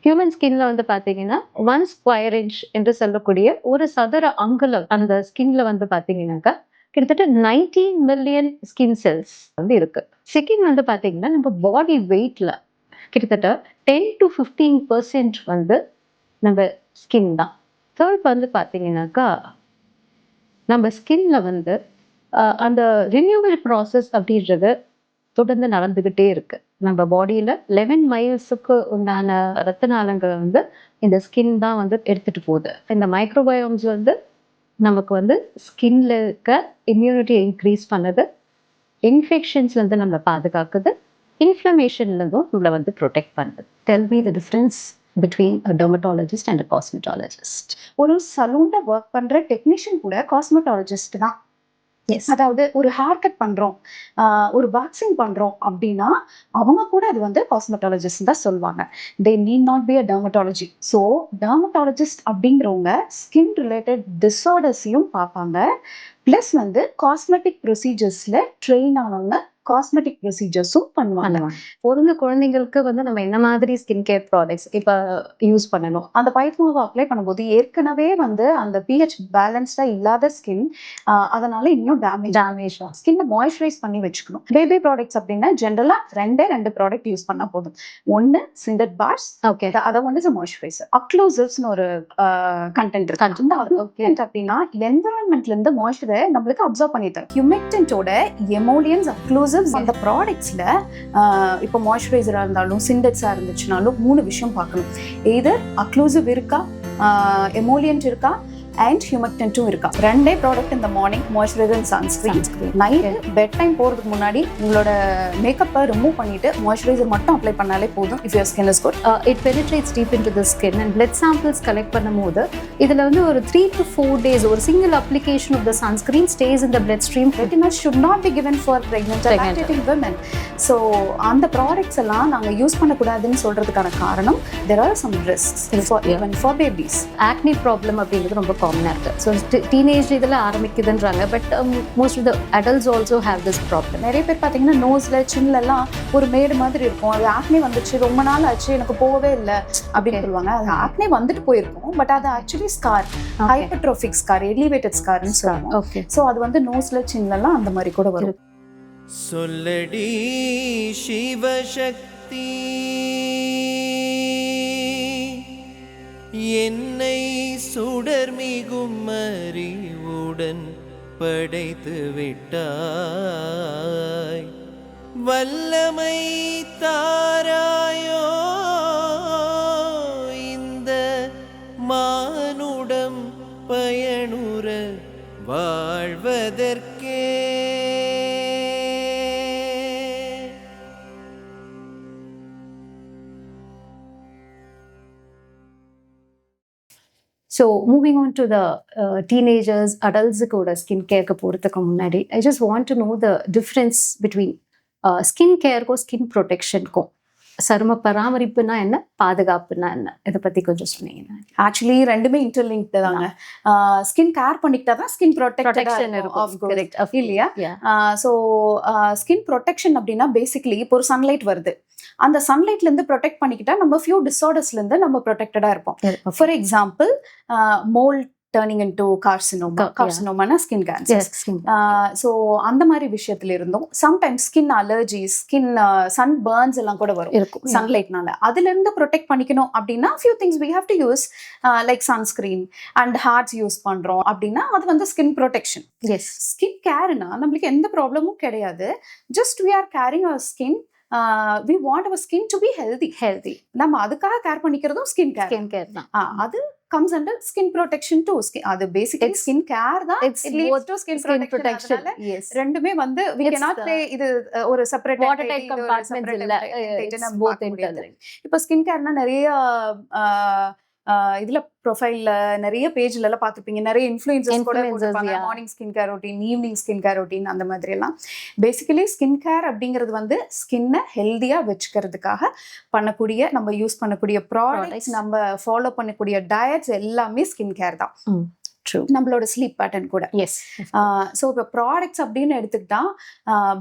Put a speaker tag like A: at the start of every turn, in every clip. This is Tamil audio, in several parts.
A: ஹியூமன் ஸ்கின்ல வந்து பார்த்தீங்கன்னா, 1 ஸ்கொயர் இன்ச் என்று சொல்லக்கூடிய ஒரு சதுர அங்குலம் அந்த ஸ்கின்ல வந்து பார்த்தீங்கன்னாக்கா, கிட்டத்தட்ட 19 மில்லியன் ஸ்கின் செல்ஸ் வந்து இருக்கு. செகண்ட் வந்து பார்த்தீங்கன்னா, நம்ம பாடி வெயிட்ல கிட்டத்தட்ட 10-15% வந்து நம்ம ஸ்கின் தான். தேர்ட் வந்து பார்த்தீங்கன்னாக்கா, நம்ம ஸ்கின்ல வந்து அந்த ரினியூவல் ப்ராசஸ் அப்படின்றது தொடர்ந்து நடந்துகிட்டே இருக்கு. நம்ம பாடியில 11 மைல்ஸுக்கு உண்டான ரத்த நாளங்கள் வந்து இந்த ஸ்கின் தான் வந்து எடுத்துட்டு போகுது. இந்த மைக்ரோபயோம்ஸ் வந்து நமக்கு வந்து ஸ்கின்ல இருக்க இம்யூனிட்டியை இன்க்ரீஸ் பண்ணுது. இன்ஃபெக்ஷன்ஸ்ல இருந்து நம்மளை பாதுகாக்குது. இன்ஃப்ளமேஷன்ல இருந்தும் நம்மளை வந்து ப்ரொடெக்ட் பண்ணுது. Tell me the difference between a dermatologist and a cosmetologist.
B: ஒரு சலூன்ல ஒர்க் பண்ற டெக்னீஷியன் கூட காஸ்மெட்டாலஜிஸ்ட் தான். அதாவது ஒரு ஹேர் கட் பண்றோம், ஒரு வேக்சிங் பண்றோம் அப்படின்னா அவங்க கூட அது வந்து காஸ்மெட்டாலஜிஸ்ட் தான் சொல்லுவாங்க. They need not be a dermatology. So dermatologist அப்படிங்கிறவங்க ஸ்கின் ரிலேட்டட் டிஸார்டர்ஸையும் பார்ப்பாங்க. ப்ளஸ் வந்து காஸ்மெட்டிக் ப்ரொசீஜர்ஸ்ல ட்ரெயின் ஆனவங்க காஸ்மெட்டிக் ப்ரொசீஜர்ஸும் பண்ணுவாங்க.
A: பொறந்த குழந்தைங்களுக்கு வந்து நம்ம என்ன மாதிரி ஸ்கின் கேர் ப்ராடக்ட்ஸ் இப்போ யூஸ் பண்ணணும்?
B: அந்த பைத்மாவை அப்ளை பண்ணும்போது ஏற்கனவே வந்து அந்த பிஹெச் பேலன்ஸ்டா இல்லாத ஸ்கின், அதனால இன்னும் டேமேஜ் ஆகும். ஸ்கின்னை மாய்ஸ்சரைஸ் பண்ணி வச்சுக்கணும். பேபி ப்ராடக்ட்ஸ் அப்படின்னா ஜென்ரலா ரெண்டு ப்ராடக்ட் யூஸ் பண்ணா போதும். ஒன்னு சிண்டட் பார்ஸ்,
A: ஓகே,
B: அதை வந்து மாய்ஸ்சரைசர். அக்ளூசிவ்ஸ்னு ஒரு கண்டென்ட் இருக்கு. அப்படின்னா என்விரான்மெண்ட்ல இருந்து மாய்ஸ்சரை நம்மளுக்கு அப்சர்வ் பண்ணிட்டாங்க. ஹியூமெக்டன்ட்டோட எமோலியன்ஸ் அக்ளூசிவ்ஸ் அந்த ப்ராடக்ட்ஸ்ல இப்போ மாய்ஸ்சரைசரா இருந்தாலும் சிண்டட்ஸா இருந்துச்சுனாலும் 3 விஷயம் பார்க்கணும். எய்தர் அக்ளூசிவ் இருக்கா, எமோலியன்ட் இருக்கா அண்ட் ஹியூமெக்டன்ட்டும் இருக்கா. ரெண்டே ப்ராடக்ட் இந்த morning, moisturiser and sunscreen. Night bed time போகிறதுக்கு முன்னாடி உங்களோட மேக்கப்பை ரிமூவ் பண்ணிட்டு மாய்ஸ்சரைசர் மட்டும் அப்ளை பண்ணாலே போதும். If your skin is good.
A: It penetrates deep into the skin and blood samples collect பண்ணும்போது இதில் வந்து ஒரு 3 to 4 days ஒரு single application of the sunscreen stays in the blood stream.
B: Very much should not be given for pregnant lactating women. So அந்த ப்ராடக்ட்ஸ் எல்லாம் நாங்கள் யூஸ் பண்ணக்கூடாதுன்னு சொல்றதுக்கான காரணம் there are some risks even for babies.
A: Acne problem அப்படிங்கிறது ரொம்ப காமனாக இருக்குது. ஸோ டீனேஜ் இதில் ஆரம்பிக்குதுன்றாங்க. But most of the adults also have this problem.
B: நிறைய பேர் பார்த்தீங்கன்னா நோஸ்ல சின்னலாம் ஒரு மேடு மாதிரி இருக்கும். அது ஆக்னி வந்துச்சு, ரொம்ப நாள் ஆச்சு, எனக்கு போகவே இல்லை அப்படின்னு சொல்லுவாங்க. அது ஆக்னி வந்துட்டு போயிருக்கும், பட் அது ஆக்சுவலி ஸ்கார், ஹைப்பர்ட்ரோஃபிக் ஸ்கார், எலிவேட்டட் ஸ்கார்னு சொல்லுவாங்க.
A: ஓகே,
B: ஸோ அது வந்து நோஸ்ல சின்னலாம் அந்த மாதிரி கூட வரும்.
C: சொல்லடி சிவசக்தி என்னை சுடர் மிகும் அறிவுடன் படைத்து விட்டாய், வல்லமை தாராயோ இந்த மானுடம் பயனுற வாழ்வதற்கே.
A: So moving on to the teenagers, அடல்ட்ஸுக்கோட ஸ்கின் கேருக்கு போகிறதுக்கு முன்னாடி I just want to know the difference between skin கேருக்கும் ஸ்கின் ப்ரொடெக்ஷனுக்கும். சரும பராமரிப்புனா என்ன, பாதுகாப்புனா என்ன, இதை பற்றி கொஞ்சம் சொன்னீங்கன்னா.
B: ஆக்சுவலி ரெண்டுமே இன்டர்லிங்க் தாங்க. ஸ்கின் கேர் பண்ணிக்கிட்டா தான் ஸ்கின் ப்ரொடெக்ஷன் இருக்கும் இல்லையா? ஸோ ஸ்கின் ப்ரொடெக்ஷன் அப்படின்னா பேசிக்கலி இப்போ ஒரு சன்லைட் வருது, அந்த சன்லைட்ல இருந்து ப்ரொடெக்ட் பண்ணிக்கிட்டா நம்ம ஃபியூ டிஸார்டர்ஸ்ல இருந்து நம்ம ப்ரொடெக்டடா இருப்போம். For example mould turning into carcinoma skin cancer. So அந்த மாதிரி விஷயத்துல இருந்தோம். Sometimes skin allergy, skin sun burns எல்லாம் கூட வரும் சன்லைட்னால. அதுல இருந்து ப்ரொடெக்ட் பண்ணிக்கணும் அப்படின்னா few things we have to use like sunscreen and hats use பண்றோம் அப்படின்னா அது வந்து ஸ்கின் ப்ரொடெக்ஷன். ஸ்கின் கேர்னா நம்மளுக்கு எந்த ப்ராப்ளமும் கிடையாது. Just we are carrying our skin. We want our skin to be healthy. நம்ம அதுக்காக கேர் பண்ணிக்கிறதும் ஸ்கின் கேர் தான். அது comes under skin protection too. அது basically skin care தான். It leads to skin protection. ரெண்டுமே வந்து we cannot say இது ஒரு செப்பரேட்
A: watertight compartments இல்ல, both interlinked.
B: இப்போ ஸ்கின் கேர்னா நிறைய இதுல ப்ரொஃபைல்ல நிறைய பேஜ்ல எல்லாம் பார்த்துருப்பீங்க, நிறைய இன்ஃப்ளூயன்சர்ஸ் கூட போட்டுருப்பாங்க morning skin care routine, evening skin care routine, அந்த மாதிரி எல்லாம். பேசிக்கலி ஸ்கின் கேர் அப்படிங்கிறது வந்து ஸ்கின்னை ஹெல்தியா வச்சுக்கிறதுக்காக பண்ணக்கூடிய, நம்ம யூஸ் பண்ணக்கூடிய ப்ராடக்ட்ஸ், நம்ம ஃபாலோ பண்ணக்கூடிய டயட்ஸ் எல்லாமே ஸ்கின் கேர் தான். நம்மளோட ஸ்லீப் பேட்டர்ன் கூட. ஸோ இப்போ ப்ராடக்ட்ஸ் அப்படின்னு எடுத்துக்கிட்டா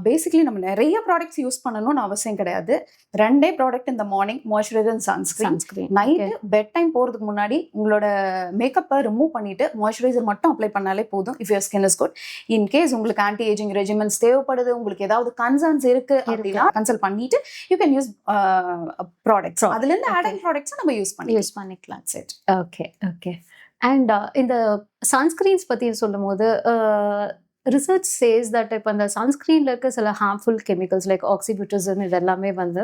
B: பேசிக்கலி நம்ம நிறைய ப்ராடக்ட்ஸ் யூஸ் பண்ணணும்னு அவசியம் கிடையாது. 2 ப்ராடக்ட் இந்த morning moisturiser and sunscreen. Night bed time போகிறதுக்கு முன்னாடி உங்களோட மேக்கப்பை ரிமூவ் பண்ணிட்டு மாய்ஸ்சரைசர் மட்டும் அப்ளை பண்ணாலே போதும். If your skin is good. In case உங்களுக்கு ஆன்டி ஏஜிங் ரெஜிமெண்ட்ஸ் தேவைப்படுது, உங்களுக்கு ஏதாவது கன்சர்ன்ஸ் இருக்கு அப்படின்னா கன்சல்ட் பண்ணிட்டு யூ கேன் யூஸ் ப்ராடக்ட்ஸ். அதுலேருந்து ஆட் ஆன் ப்ராடக்ட்ஸ் நம்ம யூஸ் பண்ணிக்கலாம். சரி,
A: ஓகே. அண்ட் இந்த சன்ஸ்கிரீன்ஸ் பற்றி சொல்லும் போது ரிசர்ச் சேஸ் தட் இப்போ அந்த சன்ஸ்கிரீனில் இருக்க சில ஹார்ம்ஃபுல் கெமிக்கல்ஸ் லைக் ஆக்சிபியூட்டசன் இதெல்லாமே வந்து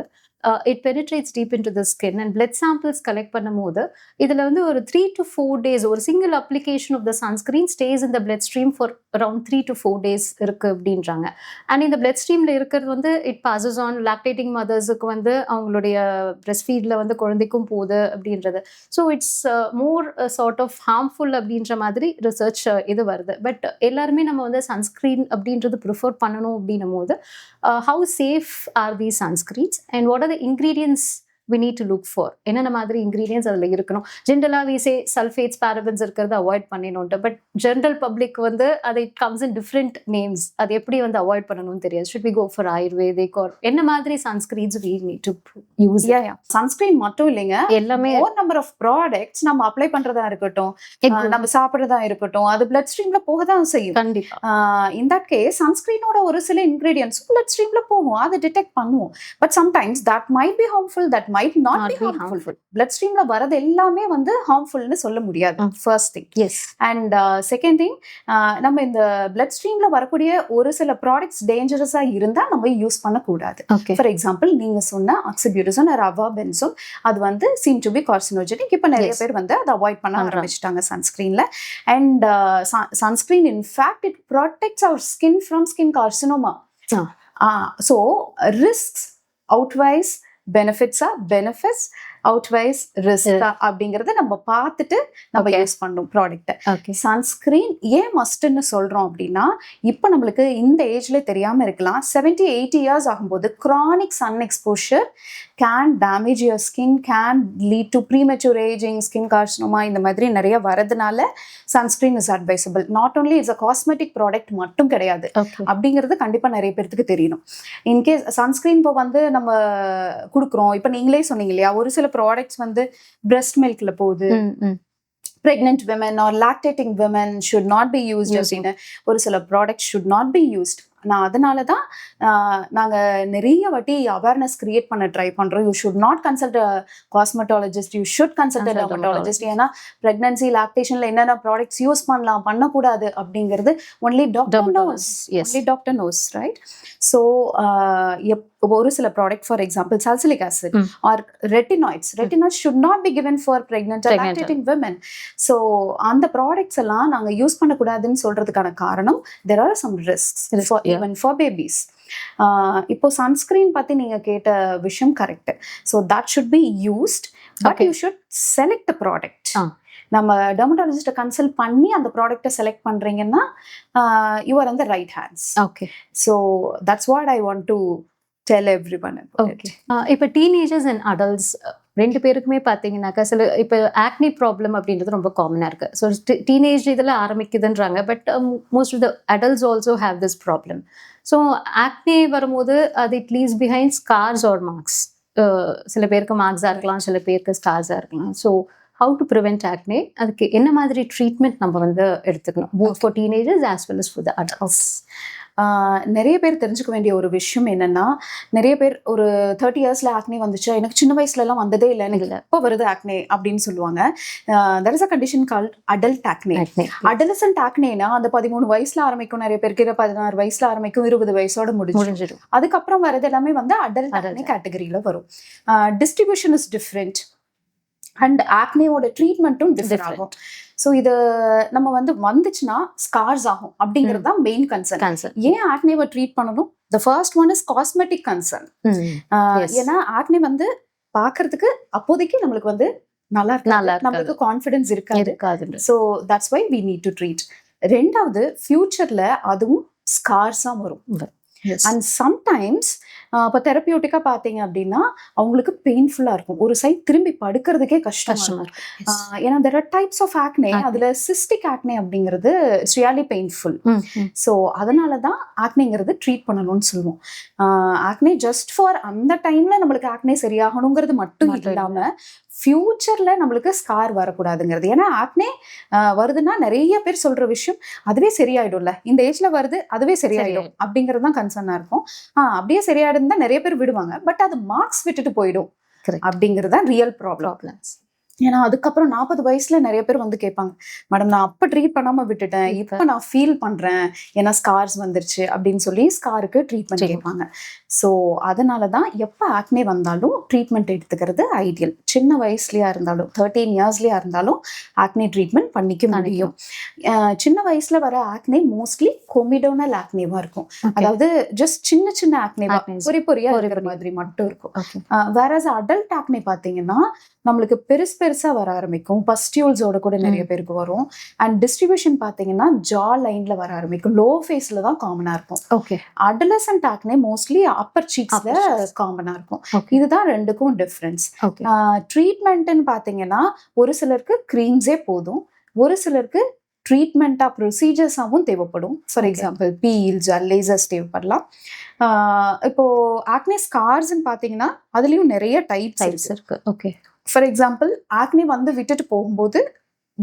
A: it penetrates deep into the skin and blood samples collect பண்ணும் போது இதில் வந்து ஒரு 3 to 4 days ஒரு single application of the sunscreen stays in the blood stream for around 3 to 4 days இருக்குது அப்படின்றாங்க. அண்ட் இந்த பிளட் ஸ்ட்ரீமில் இருக்கிறது வந்து இட் பாசஸ் ஆன் லாக்டேட்டிங் மதர்ஸுக்கு வந்து அவங்களுடைய பிரெஸ்ட் ஃபீடில் வந்து குழந்தைக்கும் போகுது அப்படின்றது. So it's more sort of harmful அப்படின்ற மாதிரி ரிசர்ச் இது வருது. பட் எல்லாருமே நம்ம வந்து சன்ஸ்கிரீன் அப்படின்றது ப்ரிஃபர் பண்ணணும் அப்படின்னும் போது how safe are the sunscreens and what are the ingredients we need to look for? என்னென்ன மாதிரி இன்க்ரீடியன்ஸ் அதில் இருக்கணும்? ஜென்ரலாக we say sulfates, parabens இருக்கிறத அவாய்ட் பண்ணிடணுன்ட்டு. பட் ஜென்ரல் பப்ளிக் வந்து அது it comes in different names. அது எப்படி வந்து அவாய்ட் பண்ணணும்னு தெரியாது. Should we go for Ayurvedic or என்ன மாதிரி sunscreens we need to use?
B: Sunscreen மட்டும் இல்லைங்க, எல்லாமே நம்பர் ஆஃப் ப்ராடக்ட்ஸ் நம்ம அப்ளை பண்றதா இருக்கட்டும், நம்ம சாப்பிட்றதா இருக்கட்டும், அது பிளட் ஸ்ட்ரீம்ல போக தான் செய்யும்.
A: கண்டிப்பா.
B: இன் தட் கேஸ் சன்ஸ்கிரீனோட ஒரு சில இன்கிரீடியன்ஸ் பிளட் ஸ்ட்ரீம்ல போகும், அதை டிடெக்ட் பண்ணுவோம். But sometimes that might be harmful, that might not be harmful. blood streamல வரது எல்லாமே வந்து harmfulனு சொல்ல முடியாது. first thing.
A: Yes.
B: And second thing, நம்ம இந்த blood streamல வரக்கூடிய ஒரு சில products dangerous-ஆ இருந்தா நம்ம யூஸ் பண்ண கூடாது. For example, நீங்க சொன்ன oxybutazone or avabenzone, அது வந்து seem to be carcinogenic. இப்போ நிறைய பேர் வந்து அதை அவாய்ட் பண்ண ஆரம்பிச்சிட்டாங்க sunscreenல. And sunscreen in fact it protects our skin from skin carcinoma. So risks outweighs benefits outweighs risk அப்படிங்கறத நம்ம பார்த்துட்டு நம்ம யூஸ் பண்றோம் ப்ராடக்ட். சன்ஸ்கிரீன் ஏன் மஸ்ட்னு சொல்றோம் அப்படின்னா, இப்போ நம்மளுக்கு இந்த ஏஜ்ல தெரியாம இருக்கலாம், 70-80 இயர்ஸ் ஆகும்போது chronic sun exposure can damage your skin, can lead to premature ageing, skin carcinoma, இந்த மாதிரி நிறைய வரதுனால sunscreen is advisable. Not only it's a cosmetic product மட்டும் கிடையாது அப்படிங்கிறது கண்டிப்பா நிறைய பேருக்கு தெரியணும். இன்கேஸ் சன்ஸ்கிரீன் இப்போ வந்து நம்ம கொடுக்குறோம், இப்போ நீங்களே சொன்னீங்க இல்லையா, ஒரு சில ப்ராடக்ட்ஸ் வந்து பிரெஸ்ட் மில்க்ல போகுது, pregnant women or lactating women should not be used அப்படின்னு ஒரு சில products should not be used. நான் அதனால தான் நாங்கள் நிறைய வாட்டி அவேர்னஸ் கிரியேட் பண்ண ட்ரை பண்ணுறோம். You should not consult a cosmetologist, you should consult a dermatologist. ஏன்னா ப்ரெக்னன்சி லாக்டேஷனில் என்னென்ன ப்ராடக்ட்ஸ் யூஸ் பண்ணலாம் பண்ணக்கூடாது அப்படிங்கிறது only doctor knows right. So ஒரு சில product for example salicylic acid or retinoids should not be given for pregnant or lactating women. So அந்த ப்ராடக்ட்ஸ் எல்லாம் நாங்கள் யூஸ் பண்ணக்கூடாதுன்னு சொல்றதுக்கான காரணம் there are some risks even for babies. இப்போ சன்ஸ்கிரீன் பத்தி நீங்க கேட்ட விஷயம் correct. So that should be used, but you should select the product. நம்ம டெர்மட்டாலஜிஸ்ட்டை கன்சல்ட் பண்ணி அந்த ப்ராடக்ட்டை செலக்ட் பண்றீங்கன்னா you are on the right hands. Okay, so that's what I want to tell everyone about it.
A: இப்போ டீனேஜர்ஸ் அண்ட் அடல்ட்ஸ் ரெண்டு பேருக்குமே பார்த்தீங்கன்னாக்கா சில இப்போ ஆக்னி ப்ராப்ளம் அப்படின்றது ரொம்ப காமனாக இருக்குது. ஸோ டீனேஜ் இதில் ஆரம்பிக்குதுன்றாங்க, but most of the adults also have this problem. So acne வரும்போது அது it leaves behind scars or marks. சில பேருக்கு மார்க்ஸாக இருக்கலாம், சில பேருக்கு ஸ்கார்ஸாக இருக்கலாம். So how to prevent acne, அதுக்கு என்ன மாதிரி ட்ரீட்மெண்ட் நம்ம வந்து எடுத்துக்கணும், both for teenagers as well as for the adults?
B: நிறைய பேர் தெரிஞ்சுக்க வேண்டிய ஒரு விஷயம் என்னன்னா, நிறைய பேர் ஒரு 30 இயர்ஸ்ல ஆக்னே வந்துச்சு, எனக்கு சின்ன வயசுல எல்லாம் வந்ததே இல்லை, எனக்கு இப்போ வருது ஆக்னே அப்படின்னு சொல்லுவாங்க. there is a condition called adult acne. adolescent acneனா அந்த 13 வயசுல ஆரம்பிக்கும், நிறைய பேருக்கு 16 வயசுல ஆரம்பிக்கும், 20 வயசோட முடிஞ்சிடும். அதுக்கப்புறம் வரது எல்லாமே வந்து அடல்ட் ஆக்னே கேட்டகரியில வரும். டிஸ்ட்ரிபியூஷன் இஸ் டிஃப்ரெண்ட் அண்ட் ஆக்னேவோட ட்ரீட்மெண்ட்டும் டிஃப்ரெண்ட் ஆகும். ஸோ இது நம்ம வந்து வந்துச்சுன்னா ஸ்கார்ஸ் ஆகும் அப்படிங்கிறது தான் மெயின் கன்சர்ன். ஏன் ஆக்னேவை ட்ரீட் பண்ணணும்? The first one is cosmetic concern. ஏன்னா ஆக்னே வந்து பார்க்கறதுக்கு அப்போதைக்கு நம்மளுக்கு வந்து நல்லா நம்மளுக்கு கான்ஃபிடன்ஸ் இருக்காது. So that's why we need to treat. ரெண்டாவது, ஃபியூச்சர்ல அதுவும் ஸ்கார்ஸா வரும். அண்ட் சம்டைம்ஸ் இப்போ தெரப்பியூட்டிக்கா பாத்தீங்க அப்படின்னா அவங்களுக்கு பெயின்ஃபுல்லா இருக்கும், ஒரு சைட் திரும்பி படுக்கிறதுக்கே கஷ்டமா இருக்கும். ஏன்னா there are types of acne. அதுல சிஸ்டிக் ஆக்னே அப்படிங்கிறது இட்ஸ் ரியலி பெயின்ஃபுல். ஸோ அதனால தான் ஆக்னேங்கிறது ட்ரீட் பண்ணணும்னு சொல்லுவோம். ஆக்னே ஜஸ்ட் ஃபார் அந்த டைம்ல நம்மளுக்கு ஆக்னே சரியாகணுங்கிறது மட்டும் இல்லாம ஃபியூச்சர்ல நம்மளுக்கு ஸ்கார் வரக்கூடாதுங்கிறது. ஏன்னா ஆக்னே வருதுன்னா நிறைய பேர் சொல்ற விஷயம் அதுவே சரியாயிடும்ல, இந்த ஏஜ்ல வருது அதுவே சரியாயிடும் அப்படிங்கிறது தான் கன்சர்னா இருக்கும். அப்படியே சரியாயிடும் தான் நிறைய பேர் விடுவாங்க, பட் அது மார்க்ஸ் விட்டுட்டு போயிடும் அப்படிங்கிறது தான் ரியல் ப்ராப்ளம். ஏன்னா அதுக்கப்புறம் 40 வயசுல நிறைய பேர் வந்து கேட்பாங்க, மேடம் நான் அப்ப ட்ரீட் பண்ணாம விட்டுட்டேன், இப்ப நான் ஃபீல் பண்றேன் ஏன்னா ஸ்கார்ஸ் வந்துருச்சு அப்படின்னு சொல்லி ஸ்காருக்கு ட்ரீட்மெண்ட் கேட்பாங்க. ஸோ அதனாலதான் எப்ப ஆக்னே வந்தாலும் ட்ரீட்மெண்ட் எடுத்துக்கிறது ஐடியல். சின்ன வயசுலயா இருந்தாலும் 13 இயர்ஸ்லயா இருந்தாலும் ஆக்னே ட்ரீட்மெண்ட் பண்ணிக்க முடியும். சின்ன வயசுல வர ஆக்னே மோஸ்ட்லி கொமிடோனல் ஆக்னேவா இருக்கும், அதாவது ஜஸ்ட் சின்ன சின்ன ஆக்னேவா பொறியா இருக்கிற மாதிரி மட்டும் இருக்கும். வேற அடல்ட் ஆக்னே பாத்தீங்கன்னா நம்மளுக்கு பெருசா வர ஆரம்பிக்கும், பஸ்டியூல்ஸோட கூட நிறைய பேருக்கு வரும். அண்ட் டிஸ்ட்ரிபியூஷன் பாத்தீங்கன்னா ஜா லைன்ல வர ஆரம்பிக்கும், லோ ஃபேஸ்ல தான் காமனா இருக்கும். அடலசன்ட் ஆக்னே மோஸ்ட்லி அப்பர் சீக்ஸ்ல காமனா இருக்கும். இதுதான் ரெண்டுக்கும் டிஃபரன்ஸ். ட்ரீட்மெண்ட்னு பாத்தீங்கன்னா ஒரு சிலருக்கு கிரீம்ஸே போதும், ஒரு சிலருக்கு ட்ரீட்மெண்டா ப்ரொசீஜர்ஸாவும் தேவைப்படும். ஃபார் எக்ஸாம்பிள் பீல்ஸ் லேசர்ஸ் தேவைப்படலாம். இப்போ ஆக்னே ஸ்கார்ஸ்ன்னு பாத்தீங்கன்னா அதுலயும் நிறைய டைப்ஸ் இருக்கு. ஓகே, ஃபார் எக்ஸாம்பிள் ஆக்னே வந்து விட்டுட்டு போகும்போது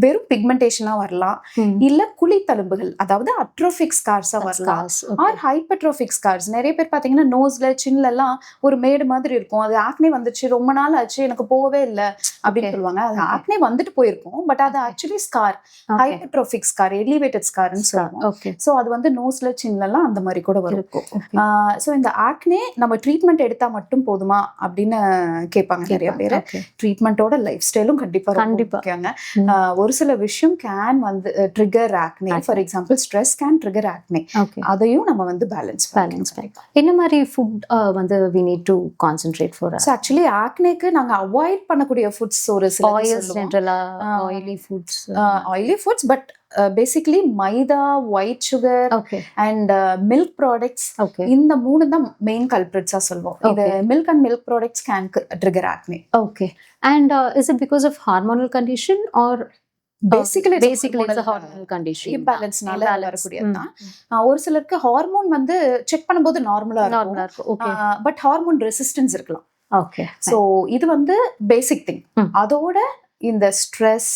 B: வெறும் பிக்மெண்டேஷனா வரலாம், இல்ல குழி தழும்புகள் அதாவது அட்ரோபிக் ஸ்கார்ஸா வரலாம், ஆர் ஹைப்பர்ட்ரோபிக் ஸ்கார்ஸ். நிறைய பேர் பாத்தீங்கன்னா நோஸ்ல சின்ல எல்லாம் ஒரு மேடு மாதிரி இருக்கும், அது ஆக்னே வந்துச்சு ரொம்ப நாள் ஆச்சு எனக்கு போகவே இல்லை அப்படின்னு சொல்லுவாங்க. அது ஆக்னே வந்துட்டு போயிருக்கும், பட் அது actually scar, hypertrophic scar, elevated ஸ்கார்னு சொல்லுவோம். ஸோ அது வந்து நோஸ்ல சின்ல எல்லாம் அந்த மாதிரி கூட வரும். ஸோ இந்த ஆக்னே நம்ம ட்ரீட்மெண்ட் எடுத்தா மட்டும் போதுமா அப்படின்னு கேட்பாங்க நிறைய பேர். ட்ரீட்மெண்டோட லைஃப் ஸ்டைலும் கண்டிப்பா ஒரு சில விஷயம் கேன் வந்து trigger acne. For example stress can trigger acne, அதையும் நம்ம வந்து பேலன்ஸ் பண்ணிக்கலாம்.
A: என்ன மாதிரி ஃபுட் வந்து we need to concentrate for?
B: So actually ஆக்னேக்கு நாங்க அவாய்ட் பண்ணக்கூடிய ஃபுட்ஸ் ஒரு சில
A: oily
B: foods, but basically maida, white sugar and milk products, இந்த மூணு தான் மெயின் கல்பிரிட்ஸா சொல்லுவோம். இது milk and milk products can trigger acne.
A: Okay, and is it because of hormonal condition or
B: basically
A: it's a hormonal condition,
B: இம்பேலன்ஸ்னால வரக்கூடியதுதான். ஒரு சிலருக்கு ஹார்மோன் வந்து செக் பண்ணும்போது நார்மலா இருக்கும், பட் ஹார்மோன் ரெசிஸ்டன்ஸ் இருக்கலாம்.
A: ஓகே,
B: சோ இது வந்து பேசிக் திங். அதோட இந்த ஸ்ட்ரெஸ்,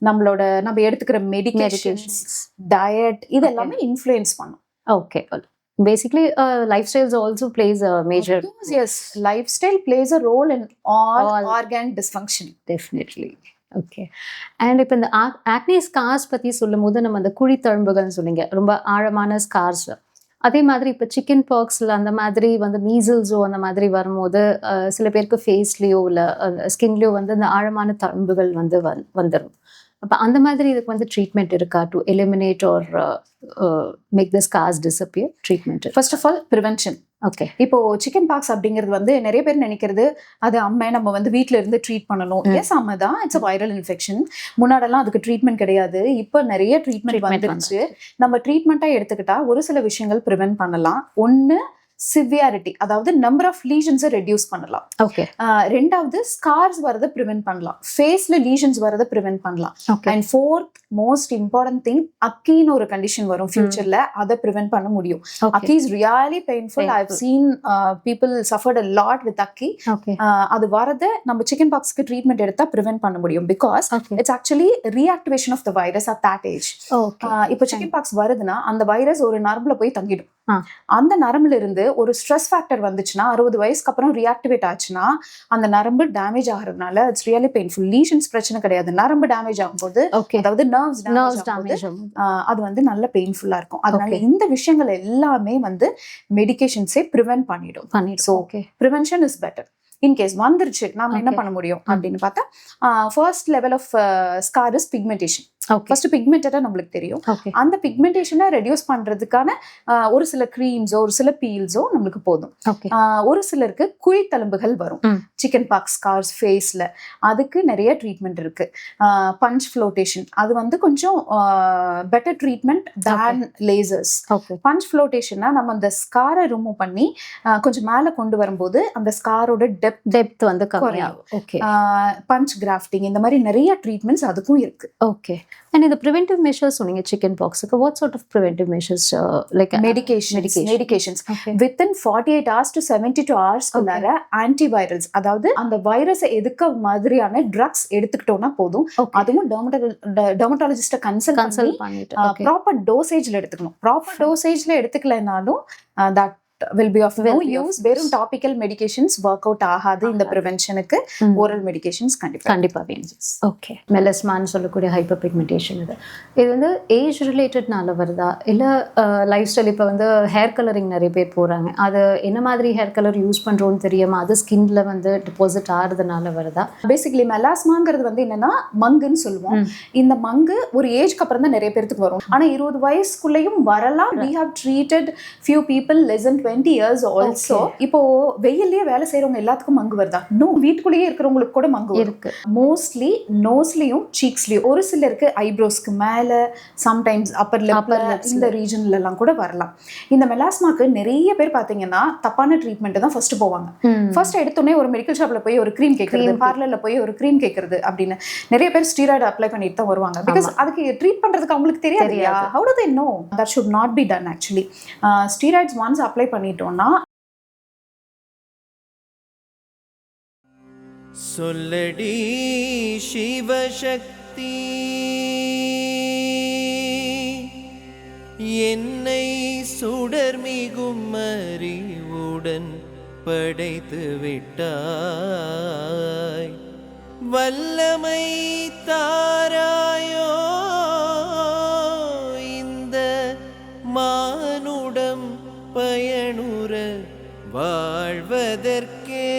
B: நம்ம எடுத்துக்கிற மெடிகேஷன்ஸ், டயட், இது எல்லாமே இன்ஃப்ளூயன்ஸ் பண்ணும்.
A: Okay, basically lifestyle also plays a major
B: role. Yes, lifestyle plays a role in all organ dysfunction.
A: Definitely. Okay, and இப்போ இந்த ஆக்னே ஸ்கார்ஸ் பற்றி சொல்லும் போது நம்ம அந்த குழி தழும்புகள்னு சொன்னீங்க, ரொம்ப ஆழமான ஸ்கார்ஸ். அதே மாதிரி இப்போ சிக்கன் பாக்ஸில் அந்த மாதிரி வந்து மீசல்ஸோ அந்த மாதிரி வரும்போது சில பேருக்கு ஃபேஸ்லேயோ இல்லை ஸ்கின்லேயோ வந்து அந்த ஆழமான தழும்புகள் வந்து வந்துடும். அப்போ அந்த மாதிரி இதுக்கு வந்து ட்ரீட்மெண்ட் இருக்கா to eliminate or make the scars disappear? Treatment
B: first of all prevention.
A: Okay,
B: இப்போ சிக்கன் பாக்ஸ் அப்படிங்கிறது வந்து நிறைய பேர் நினைக்கிறது அது அம்மை நம்ம வந்து வீட்டுல இருந்து ட்ரீட் பண்ணணும். எஸ், அம்மை தான், இட்ஸ் வைரல் இன்ஃபெக்ஷன். முன்னாடெல்லாம் அதுக்கு ட்ரீட்மெண்ட் கிடையாது, இப்போ நிறைய ட்ரீட்மெண்ட் வந்துருச்சு. நம்ம ட்ரீட்மெண்ட்டா எடுத்துக்கிட்டா ஒரு சில விஷயங்கள் ப்ரிவென்ட் பண்ணலாம். ஒன்னு சிவியாரிட்டி, அதாவது நம்பர் ஆஃப் லீஷன்ஸை ரெடியூஸ் பண்ணலாம்.
A: ஓகே,
B: ரெண்டாவது ஸ்கார்ஸ் வரதை ப்ரிவென்ட் பண்ணலாம், ஃபேஸ்ல லீஷன்ஸ் வரதை ப்ரிவென்ட் பண்ணலாம். And fourth most important thing, அக்கின்னு ஒரு கண்டிஷன் வரும் ஃபியூச்சர்ல, அதை ப்ரிவென்ட் பண்ண முடியும். அக்கி is really painful. I have seen people suffered a lot with அக்கி. அது வரதை நம்ம சிக்கன் பாக்ஸ்க்கு ட்ரீட்மெண்ட் எடுத்தா ப்ரிவென்ட் பண்ண முடியும், because it's actually reactivation of the virus at that age. இப்போ சிக்கன் பாக்ஸ் வருதுன்னா அந்த வைரஸ் ஒரு நரம்புல போய் தங்கிடும். அந்த நரம்புல இருந்து ஒரு ஸ்ட்ரெஸ் ஃபேக்டர் வந்துச்சுன்னா 60 வயசுக்கு அப்புறம் ரீஆக்டிவேட் ஆச்சுன்னா அந்த நரம்பு டேமேஜ் ஆகிறதுனால இட்ஸ் ரியலி பெயின்ஃபுல். லீஷன்ஸ் பிரச்சனை கிடையாது, நரம்பு டேமேஜ் ஆகும்போது, அதாவது நர்வ்ஸ் டேமேஜ் அது வந்து நல்ல பெயின்ஃபுல்லா இருக்கும். அதனால இந்த விஷயங்கள் எல்லாமே வந்து மெடிகேஷன்ஸே ப்ரிவென்ட் பண்ணிடும். So prevention is better. In case வந்துருச்சு நாம என்ன பண்ண முடியும் அப்படின்னு பார்த்தா, first level of scar is pigmentation.
A: Okay
B: first பிக்மெண்டடா நம்மளுக்கு தெரியும்.
A: ஓகே
B: அந்த பிக்மெண்டேஷனை ரெடியூஸ் பண்றதுக்கான ஒரு சில க்ரீம்ஸோ ஒரு சில பீல்ஸோ நம்மளுக்கு போதும்.
A: ஓகே
B: ஒரு சிலருக்கு குழி தழும்புகள் வரும்,
A: ம்.
B: சிக்கன் பாக்ஸ் ஸ்கார்ஸ் ஃபேஸ்ல, அதுக்கு நிறைய ட்ரீட்மெண்ட் இருக்கு. பஞ்ச் ஃப்ளோட்டேஷன் அது வந்து கொஞ்சம் பெட்டர் ட்ரீட்மெண்ட் தேன் லேசர்ஸ்.
A: ஓகே
B: பஞ்ச் ஃப்ளோட்டேஷன்னா நம்ம அந்த ஸ்காரை ரிமூவ் பண்ணி கொஞ்சம் மேலே கொண்டு வரும்போது அந்த ஸ்காரோட
A: டெப்த் வந்து கம்மியா.
B: குறையும்.
A: ஓகே
B: பஞ்ச் கிராஃப்டிங் இந்த மாதிரி நிறைய ட்ரீட்மெண்ட்ஸ் அதுக்கும் இருக்கு.
A: ஓகே அண்ட் இந்த ப்ரிவென்டிவ் மெஷர்ஸ் சொன்னீங்க சிக்கன் பாக்ஸுக்கு. What sort of preventive measures like
B: medications
A: okay
B: within 48 hours to 72 hours குள்ளார ஆன்டிவைரல்ஸ், அதாவது அந்த வைரஸை எதுக்க மாதிரியான ட்ரக்ஸ் எடுத்துக்கிட்டோம்னா போதும்.
A: ஓகே
B: அதுவும் டெர்மட்டாலஜிஸ்ட கன்சல்ட்
A: கன்சல்ட் பண்ணிட்டு ஓகே
B: ப்ராப்பர் டோசேஜ்ல எடுத்துக்கணும். ப்ராப்பர் டோசேஜ்ல எடுத்துக்கலைனாலும் that will be of no use. வெறும் டாபிக்கல் மெடிகேஷன்ஸ் ஒர்க் அவுட் ஆகாது. இந்த ப்ரிவென்ஷனுக்கு ஓரல் மெடிகேஷன்ஸ்
A: கண்டிப்பா வேணும். ஓகே மெலஸ்மான்னு சொல்லக்கூடிய ஹைப்பர் பிக்மெண்டேஷன் இது வந்து ஏஜ் ரிலேட்டட்னால வருதா இல்லை லைஃப் ஸ்டைல்? இப்போ வந்து ஹேர் கலரிங் நிறைய பேர் போகிறாங்க, அது என்ன மாதிரி ஹேர் கலர் யூஸ் பண்ணுறோன்னு தெரியாமல் அது ஸ்கின்ல வந்து டிபாசிட் ஆகிறதுனால வருதா?
B: பேசிக்கலி மெலாஸ்மாங்கிறது வந்து என்னன்னா மங்குன்னு சொல்லுவோம். இந்த மங்கு ஒரு ஏஜ்க்கு அப்புறம் தான் நிறைய பேருக்கு வரும். ஆனா 20 வயசுக்குள்ளேயும் வரலாம். we have treated few people less than 20 years also. இப்போ வெயில்லயே வேலை செய்யறவங்க எல்லாத்துக்கும் மங்கு வருதா? நோ. வீட்டுக்குள்ளேயே இருக்கிறவங்களுக்கு கூட மங்கு
A: இருக்கு.
B: மோஸ்ட்லி நோஸ்லயும் சீக்ஸ்லயும், ஒரு சிலருக்கு ஐப்ரோஸ்க்கு மேல, சம்டைம்ஸ் அப்பர் லிப்ல, இந்த ரீஜன்ல எல்லாம் கூட வரலாம். இந்த மெலாஸ்மாக்கு நிறைய பேர் பாத்தீங்கன்னா தப்பான ட்ரீட்மெண்ட் தான் ஃபர்ஸ்ட் போவாங்க. ஃபர்ஸ்ட் எடுத்தோடனே ஒரு மெடிக்கல் ஷாப்ல போய் ஒரு க்ரீம் கேட்கறது, பார்லர்ல போய் ஒரு க்ரீம் கேட்கறது அப்படின்னு நிறைய பேர் ஸ்டீராய்டு அப்ளை பண்ணிட்டு தான் வருவாங்க. பிகாஸ் அதுக்கு ட்ரீட் பண்றதுக்கு அவங்களுக்கு தெரியாது. How do they know? That should not be done actually. Steroids once apply பண்ணிட்டோம்னா
C: சொல்லடி சிவசக்தி என்னை சுடர்மிகும் அறிவுடன் படைத்து விட்டாய், வல்லமை தாராயோ இந்த மானுடம் பயனுற வாழ்வதற்கே.